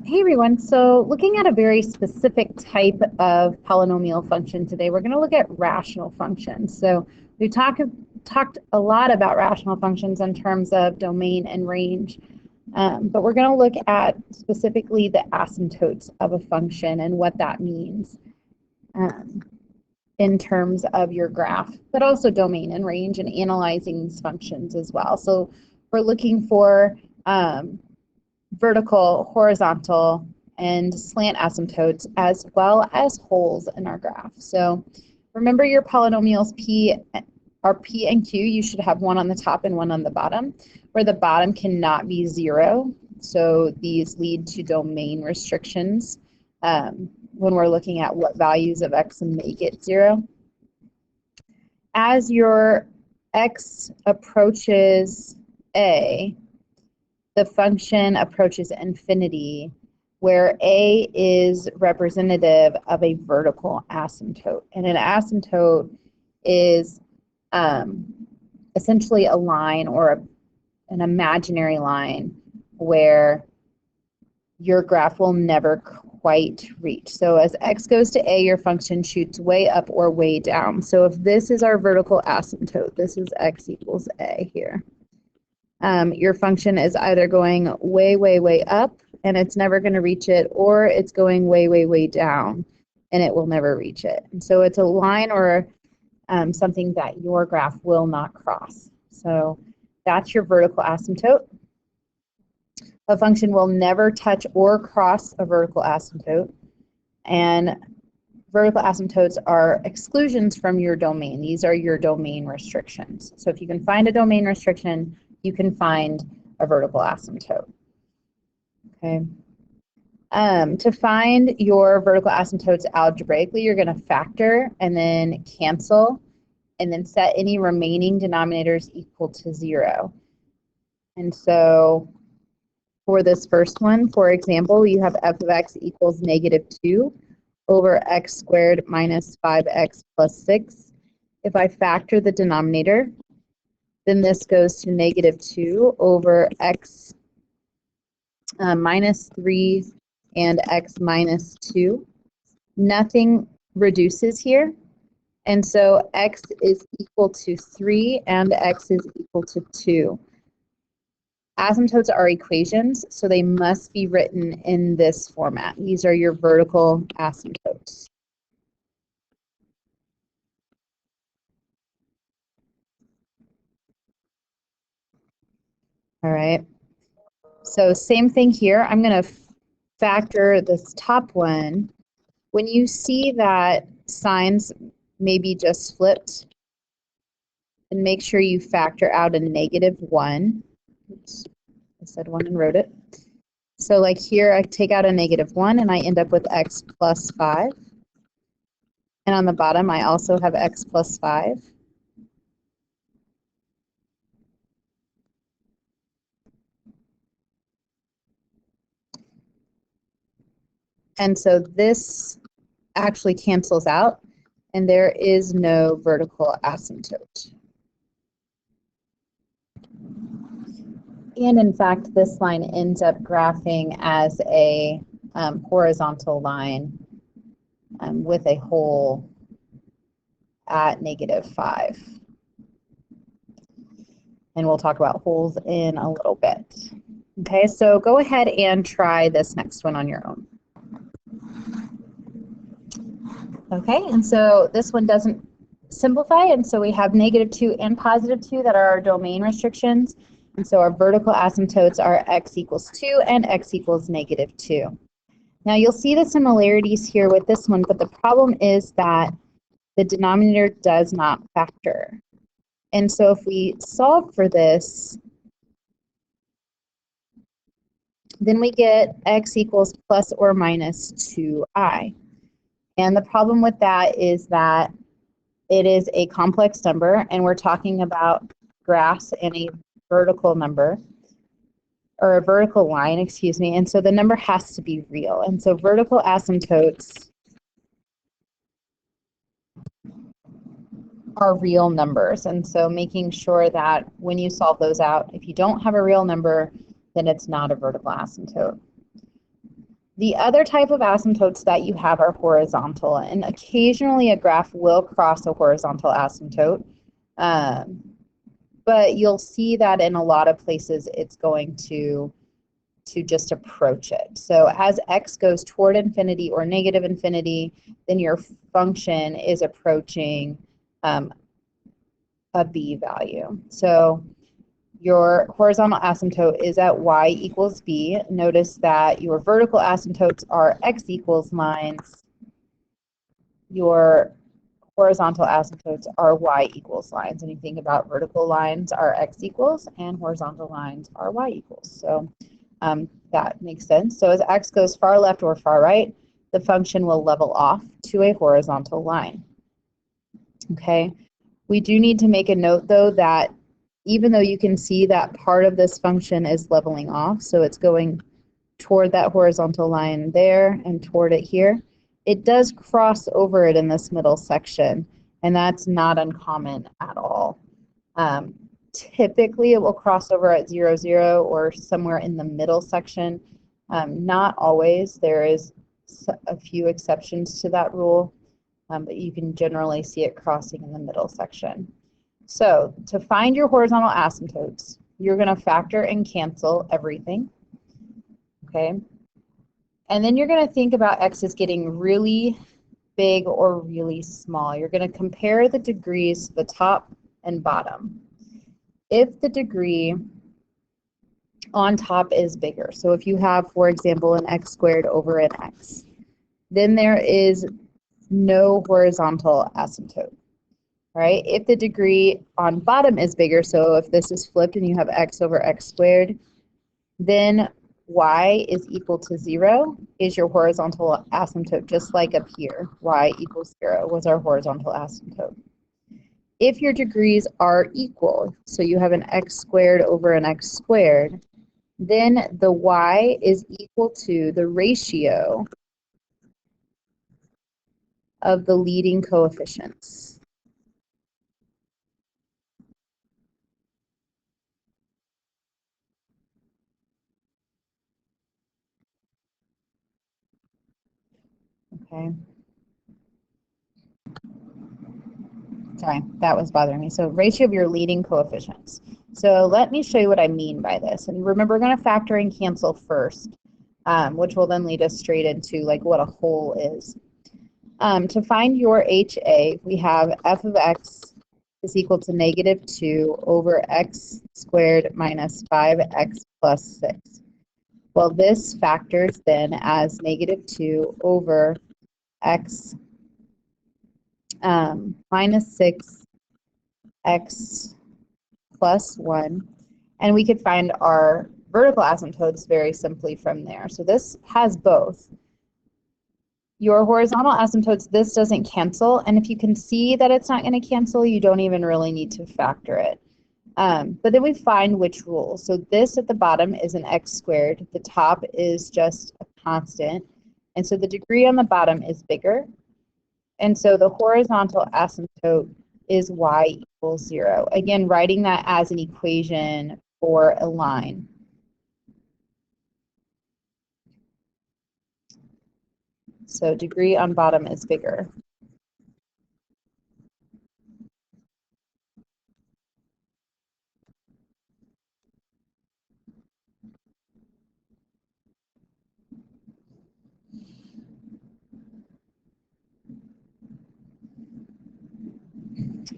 Hey everyone, so looking at a very specific type of polynomial function today, we're going to look at rational functions. So we talked a lot about rational functions in terms of domain and range, but we're going to look at specifically the asymptotes of a function and what that means in terms of your graph, but also domain and range and analyzing these functions as well. So we're looking for vertical, horizontal, and slant asymptotes, as well as holes in our graph. So remember your polynomials P and Q, you should have one on the top and one on the bottom, where the bottom cannot be 0. So these lead to domain restrictions when we're looking at what values of x make it 0. As your x approaches a, the function approaches infinity, where a is representative of a vertical asymptote. And an asymptote is essentially a line or an imaginary line where your graph will never quite reach. So as x goes to a, your function shoots way up or way down. So if this is our vertical asymptote, this is x equals a here. Your function is either going way, way, way up and it's never going to reach it, or it's going way, way, way down and it will never reach it. And so it's a line or something that your graph will not cross. So that's your vertical asymptote. A function will never touch or cross a vertical asymptote. And vertical asymptotes are exclusions from your domain. These are your domain restrictions. So if you can find a domain restriction, you can find a vertical asymptote. Okay. To find your vertical asymptotes algebraically, you're going to factor and then cancel and then set any remaining denominators equal to 0. And so for this first one, for example, you have f of x equals -2 over x squared minus 5x plus 6. If I factor the denominator, then this goes to -2 over x minus 3 and x minus 2. Nothing reduces here. And so x is equal to 3 and x is equal to 2. Asymptotes are equations, so they must be written in this format. These are your vertical asymptotes. All right. So same thing here. I'm going to factor this top one. When you see that signs maybe just flipped, and make sure you factor out a -1. Oops, I said 1 and wrote it. So like here, I take out a -1 and I end up with x plus 5. And on the bottom, I also have x plus 5. And so this actually cancels out, and there is no vertical asymptote. And in fact, this line ends up graphing as a horizontal line with a hole at -5. And we'll talk about holes in a little bit. Okay, so go ahead and try this next one on your own. Okay, and so this one doesn't simplify, and so we have -2 and +2 that are our domain restrictions. And so our vertical asymptotes are x equals 2 and x equals -2. Now you'll see the similarities here with this one, but the problem is that the denominator does not factor. And so if we solve for this, then we get x equals plus or minus 2i. And the problem with that is that it is a complex number, and we're talking about graphs and a vertical number, or a vertical line, excuse me, and so the number has to be real. And so vertical asymptotes are real numbers, and so making sure that when you solve those out, if you don't have a real number, then it's not a vertical asymptote. The other type of asymptotes that you have are horizontal, and occasionally a graph will cross a horizontal asymptote, but you'll see that in a lot of places it's going to just approach it. So as x goes toward infinity or negative infinity, then your function is approaching a b value. So your horizontal asymptote is at y equals b. Notice that your vertical asymptotes are x equals lines. Your horizontal asymptotes are y equals lines. And you think about vertical lines are x equals and horizontal lines are y equals. So that makes sense. So as x goes far left or far right, the function will level off to a horizontal line. Okay. We do need to make a note, though, that even though you can see that part of this function is leveling off, so it's going toward that horizontal line there and toward it here, it does cross over it in this middle section, and that's not uncommon at all. Typically, it will cross over at 0, 0 or somewhere in the middle section. Not always. There is a few exceptions to that rule, but you can generally see it crossing in the middle section. So to find your horizontal asymptotes, you're going to factor and cancel everything. Okay. And then you're going to think about x's getting really big or really small. You're going to compare the degrees to the top and bottom. If the degree on top is bigger, so if you have, for example, an x squared over an x, then there is no horizontal asymptote, right? If the degree on bottom is bigger, so if this is flipped and you have x over x squared, then y is equal to 0 is your horizontal asymptote, just like up here. Y equals 0 was our horizontal asymptote. If your degrees are equal, so you have an x squared over an x squared, then the y is equal to the ratio of the leading coefficients. Okay. Sorry, that was bothering me. So ratio of your leading coefficients. So let me show you what I mean by this. And remember, we're going to factor and cancel first, which will then lead us straight into like what a whole is. To find your HA, we have f of x is equal to negative 2 over x squared minus 5x plus 6. Well, this factors then as negative 2 over x minus 6x plus 1. And we could find our vertical asymptotes very simply from there. So this has both. Your horizontal asymptotes, this doesn't cancel. And if you can see that it's not going to cancel, you don't even really need to factor it. But then we find which rule. So this at the bottom is an x squared. The top is just a constant. And so the degree on the bottom is bigger. And so the horizontal asymptote is y equals 0. Again, writing that as an equation for a line. So degree on bottom is bigger.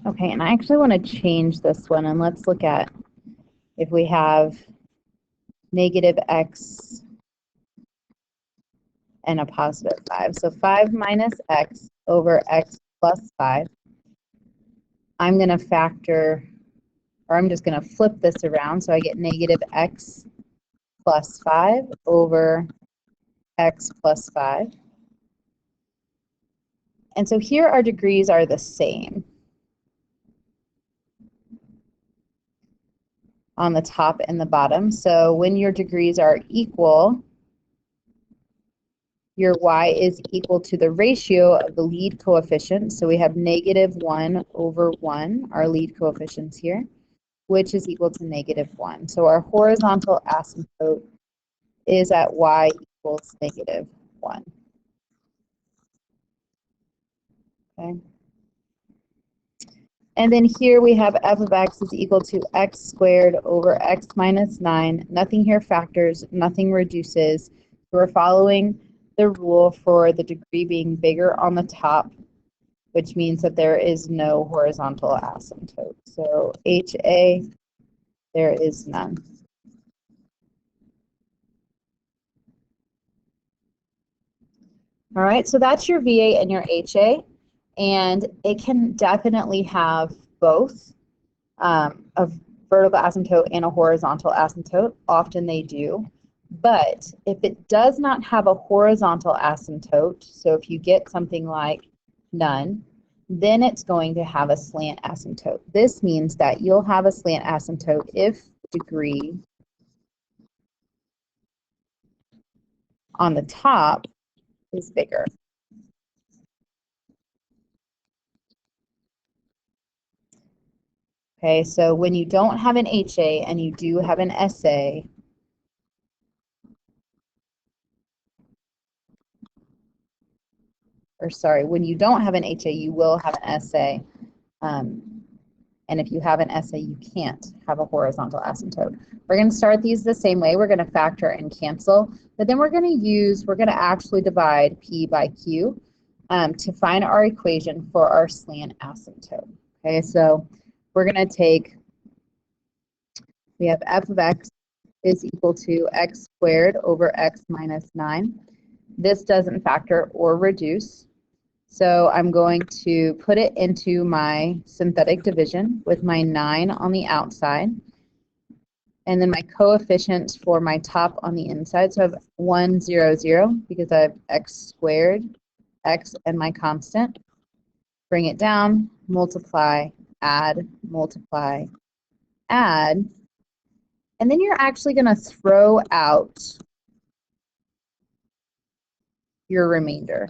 Okay, and I actually want to change this one, and let's look at if we have negative x and a positive 5. So 5 minus x over x plus 5. I'm going to factor, or I'm just going to flip this around, so I get negative x plus 5 over x plus 5. And so here our degrees are the same on the top and the bottom. So when your degrees are equal, your y is equal to the ratio of the lead coefficients. So we have negative 1 over 1, our lead coefficients here, which is equal to negative 1. So our horizontal asymptote is at y equals -1. Okay. And then here we have f of x is equal to x squared over x minus 9. Nothing here factors, nothing reduces. We're following the rule for the degree being bigger on the top, which means that there is no horizontal asymptote. So HA, there is none. All right, so that's your VA and your HA, and it can definitely have both a vertical asymptote and a horizontal asymptote. Often they do. But if it does not have a horizontal asymptote, so if you get something like none, then it's going to have a slant asymptote. This means that you'll have a slant asymptote if degree on the top is bigger. Okay, so when you don't have an HA and you do have an SA, or sorry, when you don't have an HA, you will have an SA. And if you have an SA, you can't have a horizontal asymptote. We're going to start these the same way. We're going to factor and cancel, but then we're going to actually divide P by Q to find our equation for our slant asymptote. Okay, so we're going to take, we have f of x is equal to x squared over x minus 9. This doesn't factor or reduce. So I'm going to put it into my synthetic division with my 9 on the outside, and then my coefficients for my top on the inside. So I have 1, 0, 0, because I have x squared, x, and my constant. Bring it down, multiply, add, add. And then you're actually going to throw out your remainder.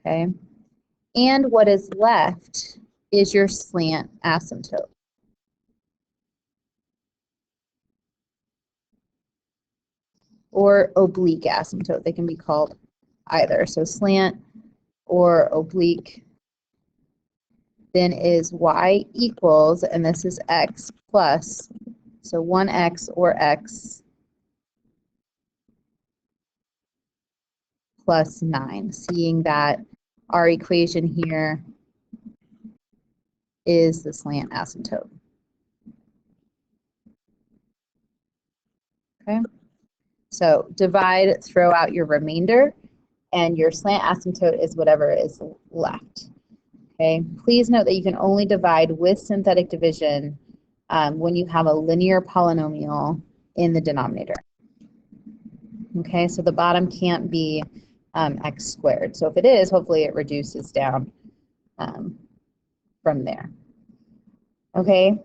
Okay, and what is left is your slant asymptote. Or oblique asymptote, they can be called either. So slant or oblique then is y equals, and this is x plus, so 1x or x plus 9, seeing that our equation here is the slant asymptote. Okay, so divide, throw out your remainder, and your slant asymptote is whatever is left. Okay, please note that you can only divide with synthetic division when you have a linear polynomial in the denominator. Okay, so the bottom can't be x squared. So if it is, hopefully it reduces down from there. Okay,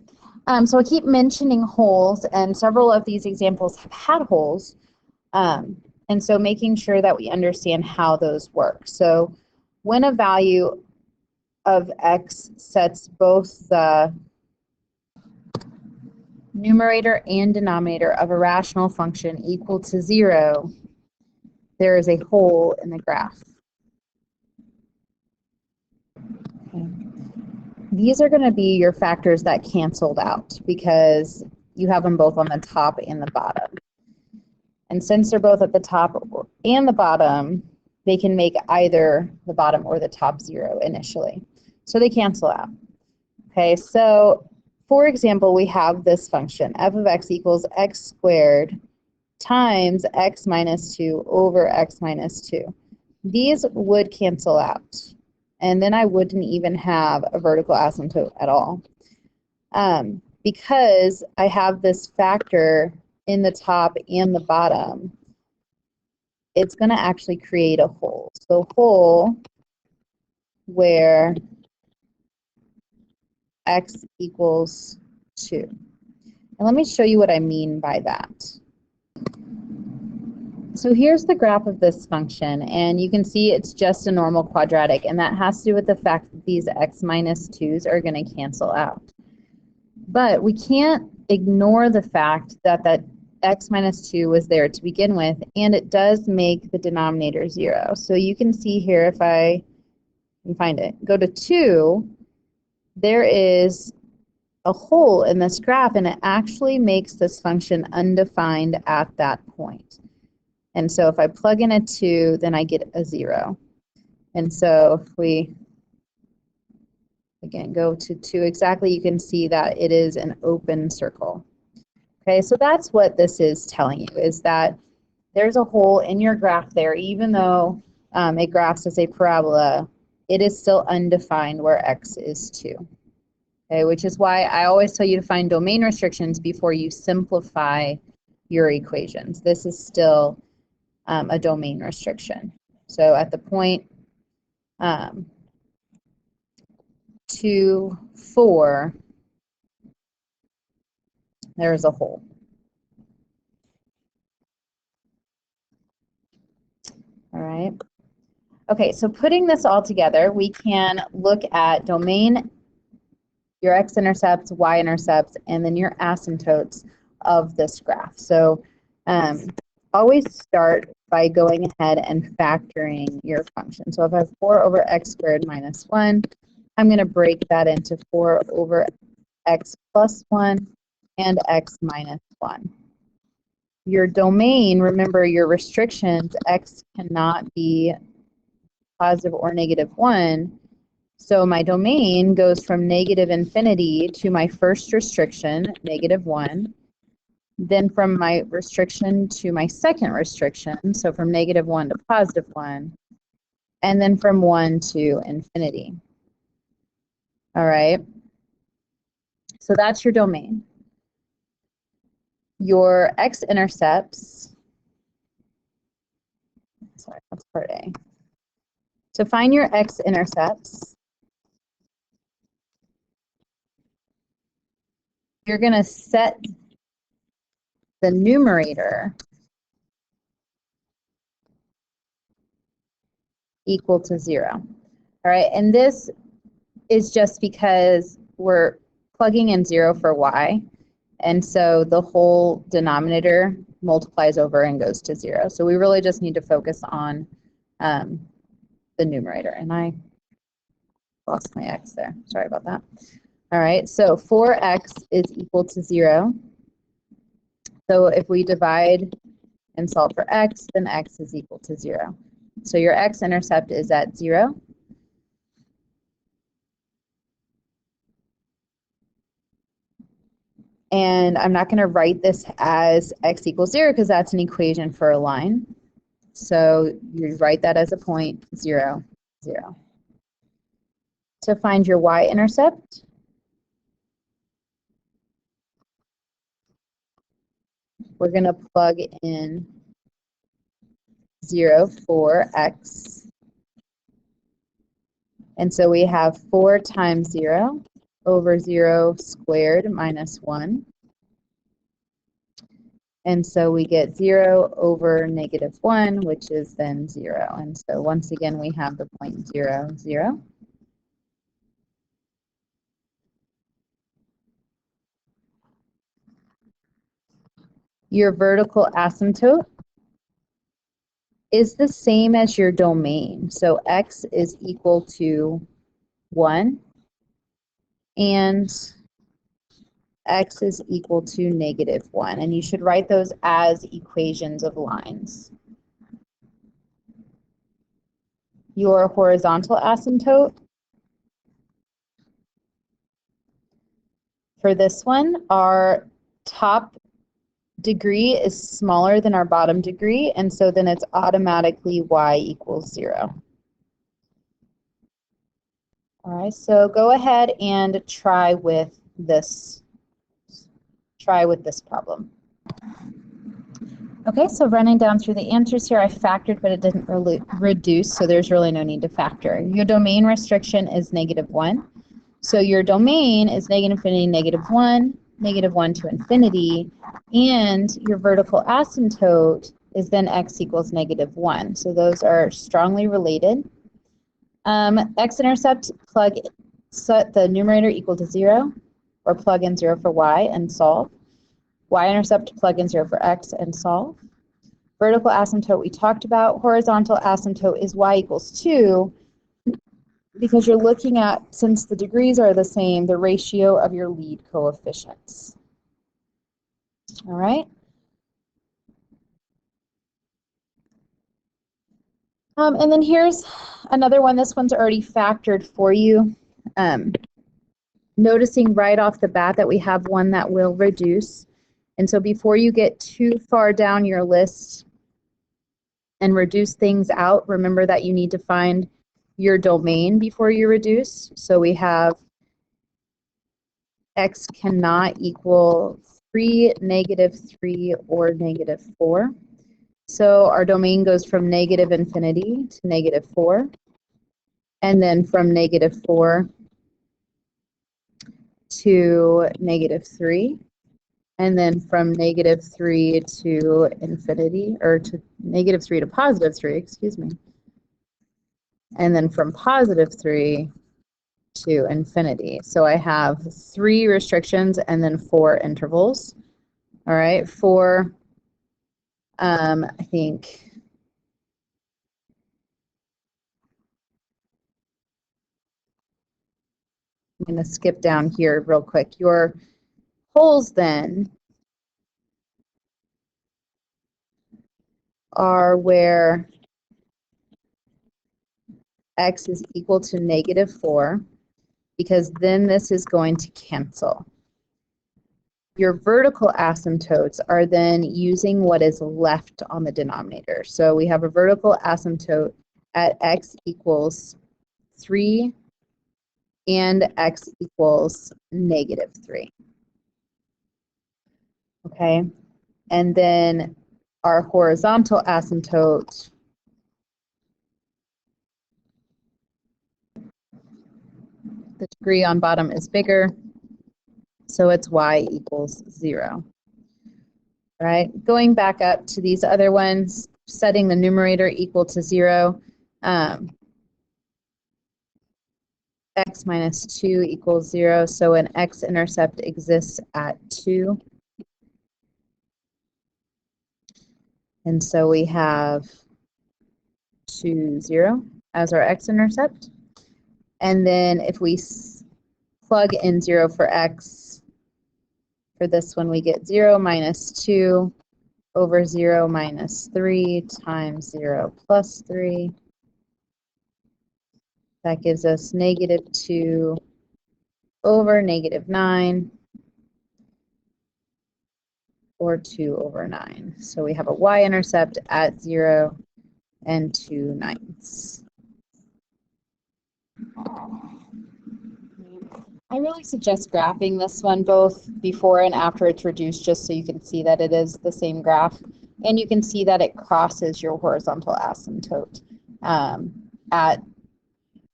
so I keep mentioning holes, and several of these examples have had holes. And so making sure that we understand how those work. So when a value of x sets both the numerator and denominator of a rational function equal to 0, there is a hole in the graph. Okay. These are going to be your factors that canceled out because you have them both on the top and the bottom. And since they're both at the top and the bottom, they can make either the bottom or the top 0 initially. So they cancel out. Okay, so for example, we have this function, f of x equals x squared times x minus 2 over x minus 2. These would cancel out, and then I wouldn't even have a vertical asymptote at all. Because I have this factor in the top and the bottom, it's going to actually create a hole. So hole where x equals 2. And let me show you what I mean by that. So here's the graph of this function, and you can see it's just a normal quadratic, and that has to do with the fact that these x minus 2's are going to cancel out. But we can't ignore the fact that that x minus 2 was there to begin with, and it does make the denominator 0. So you can see here, if I can find it, go to 2, there is a hole in this graph, and it actually makes this function undefined at that point. And so if I plug in a 2, then I get a 0. And so if we, again, go to 2 exactly, you can see that it is an open circle. Okay, so that's what this is telling you, is that there's a hole in your graph there. Even though it graphs as a parabola, it is still undefined where x is 2. Okay, which is why I always tell you to find domain restrictions before you simplify your equations. This is still a domain restriction. So at the point 2, 4, there's a hole. All right. Okay, so putting this all together, we can look at domain, your x-intercepts, y-intercepts, and then your asymptotes of this graph. So always start by going ahead and factoring your function. So if I have 4 over x squared minus 1, I'm going to break that into 4 over x plus 1 and x minus 1. Your domain, remember your restrictions, x cannot be positive or negative 1. So my domain goes from negative infinity to my first restriction, negative 1. Then from my restriction to my second restriction, so from negative 1 to positive 1. And then from 1 to infinity. All right. So that's your domain. Your x-intercepts, sorry, that's part A. To find your x-intercepts, you're going to set the numerator equal to 0. All right, and this is just because we're plugging in 0 for y, and so the whole denominator multiplies over and goes to 0. So we really just need to focus on the numerator, and I lost my x there. Sorry about that. All right, so 4x is equal to 0. So if we divide and solve for x, then x is equal to 0. So your x-intercept is at 0. And I'm not going to write this as x equals 0 because that's an equation for a line. So you write that as a point, 0, 0. To find your y-intercept, we're going to plug in 0 for x. And so we have 4 times 0 over 0 squared minus 1. And so we get 0 over negative 1, which is then 0. And so once again, we have the point 0, 0. Your vertical asymptote is the same as your domain. So x is equal to 1 and x is equal to negative 1. And you should write those as equations of lines. Your horizontal asymptote, for this one, our top degree is smaller than our bottom degree, and so then it's automatically y equals 0. All right, so go ahead and try with this problem. Okay, so running down through the answers here, I factored, but it didn't reduce, so there's really no need to factor. Your domain restriction is negative 1. So your domain is negative infinity, negative 1 to infinity, and your vertical asymptote is then x equals negative 1. So those are strongly related. X-intercept, set the numerator equal to 0, or plug in 0 for y and solve. y-intercept, plug in 0 for x, and solve. Vertical asymptote we talked about. Horizontal asymptote is y equals 2, because you're looking at, since the degrees are the same, the ratio of your lead coefficients. All right? And then here's another one. This one's already factored for you. Noticing right off the bat that we have one that will reduce. And so before you get too far down your list and reduce things out, remember that you need to find your domain before you reduce. So we have x cannot equal 3, -3, or -4. So our domain goes from -infinity to -4, and then from -4 to -3, and then from -3 to infinity, or to -3 to +3, excuse me. And then from +3 to infinity. So I have 3 restrictions and then 4 intervals. All right, for I think I'm going to skip down here real quick. Your poles then are where x is equal to -4, because then this is going to cancel. Your vertical asymptotes are then using what is left on the denominator. So we have a vertical asymptote at x equals 3 and x equals -3. Okay, and then our horizontal asymptote the degree on bottom is bigger, so it's y equals 0. All right, going back up to these other ones, setting the numerator equal to 0. X minus 2 equals 0, so an x-intercept exists at 2. And so we have 2, 0 as our x-intercept. And then if we plug in 0 for x, for this one we get 0 minus 2 over 0 minus 3 times 0 plus 3. That gives us -2 over -9, or 2 over 9. So we have a y-intercept at 0 and 2/9. I really suggest graphing this one both before and after it's reduced, just so you can see that it is the same graph, and you can see that it crosses your horizontal asymptote at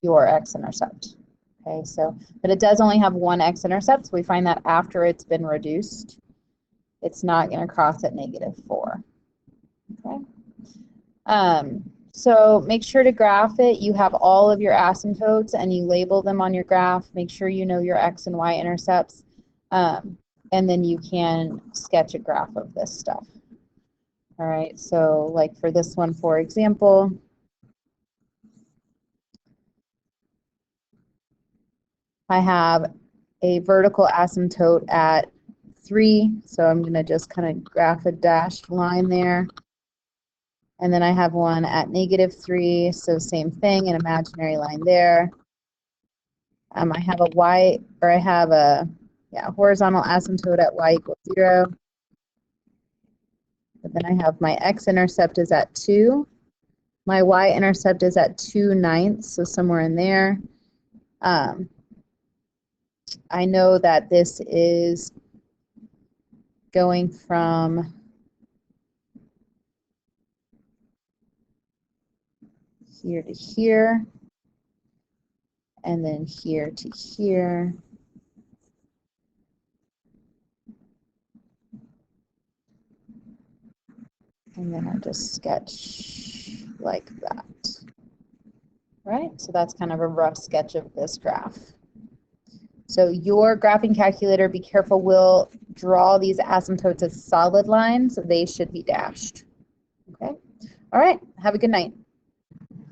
your x-intercept. Okay, so, but it does only have one x-intercept, so we find that after it's been reduced, it's not going to cross at -4. Okay. So make sure to graph it. You have all of your asymptotes and you label them on your graph. Make sure you know your x and y intercepts, and then you can sketch a graph of this stuff. All right, so like for this one, for example, I have a vertical asymptote at 3, so I'm going to just kind of graph a dashed line there. And then I have one at -3, so same thing, an imaginary line there. I have a horizontal asymptote at y equals 0. But then I have my x-intercept is at 2. My y-intercept is at 2/9, so somewhere in there. I know that this is going from here to here, and then here to here. And then I just sketch like that. Right? So that's kind of a rough sketch of this graph. So your graphing calculator, be careful, will draw these asymptotes as solid lines, they should be dashed. Okay? All right, have a good night.